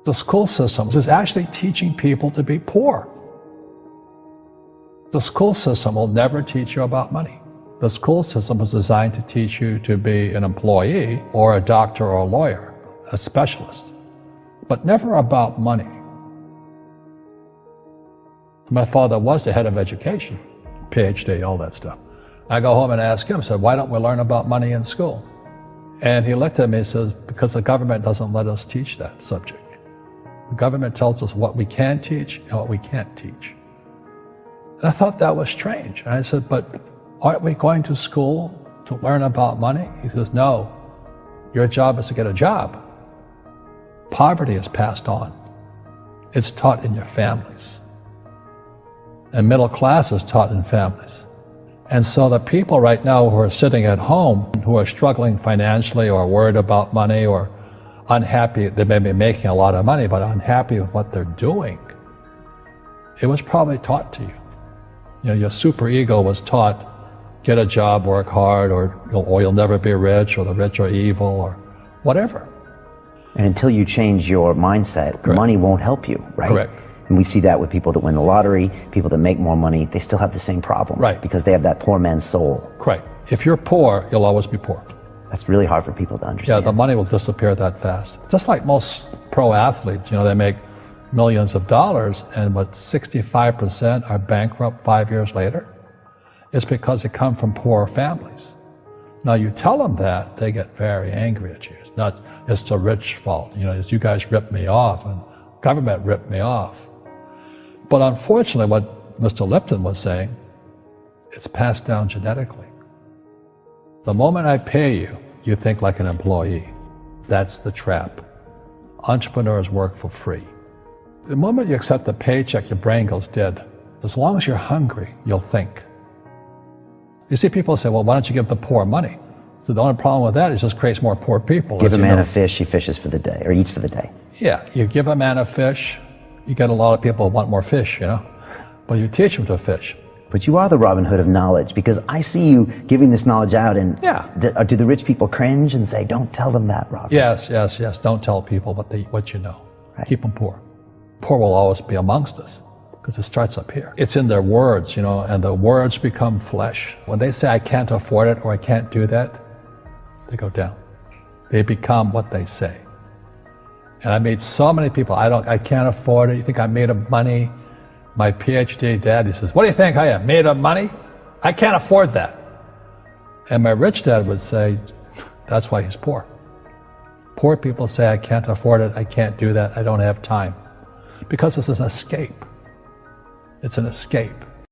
The school system is actually teaching people to be poor. The school system will never teach you about money. The school system is designed to teach you to be an employee or a doctor or a lawyer, a specialist, but never about money. My father was the head of education, PhD, all that stuff. I go home and ask him, I said, why don't we learn about money in school? And he looked at me and says, because the government doesn't let us teach that subject. The government tells us what we can teach and what we can't teach. And I thought that was strange. And I said, but aren't we going to school to learn about money? He says, no, your job is to get a job. Poverty is passed on. It's taught in your families. And middle class is taught in families. And so the people right now who are sitting at home, who are struggling financially or worried about money or unhappy, they may be making a lot of money, but unhappy with what they're doing, it was probably taught to you. You know, your superego was taught, get a job, work hard, or you'll never be rich, or the rich are evil, or whatever. And until you change your mindset, Correct. Money won't help you, right? Correct. And we see that with people that win the lottery, people that make more money, they still have the same problem. Right. Because they have that poor man's soul. Right. If you're poor, you'll always be poor. That's really hard for people to understand. Yeah, the money will disappear that fast. Just like most pro athletes, they make millions of dollars, and what 65% are bankrupt 5 years later. It's because they come from poor families. Now you tell them that, they get very angry at you. It's not, it's the rich fault. It's you guys ripped me off, and government ripped me off. But unfortunately, what Mr. Lipton was saying, it's passed down genetically. The moment I pay you, you think like an employee. That's the trap. Entrepreneurs work for free. The moment you accept the paycheck, your brain goes dead. As long as you're hungry, you'll think. You see people say, well, why don't you give the poor money? So the only problem with that is it just creates more poor people. Give a man a fish, he fishes for the day, or eats for the day. Yeah, you give a man a fish, you get a lot of people who want more fish, But you teach them to fish. But you are the Robin Hood of knowledge, because I see you giving this knowledge out, and do the rich people cringe and say, don't tell them that, Robin? Yes. Don't tell people what you know. Right. Keep them poor. Poor will always be amongst us, because it starts up here. It's in their words, and the words become flesh. When they say, I can't afford it, or I can't do that, they go down. They become what they say. And I meet so many people, I can't afford it. You think I'm made of money? My PhD dad, he says, what do you think I am, made of money? I can't afford that. And my rich dad would say, that's why he's poor. Poor people say, I can't afford it, I can't do that, I don't have time. Because it's an escape. It's an escape.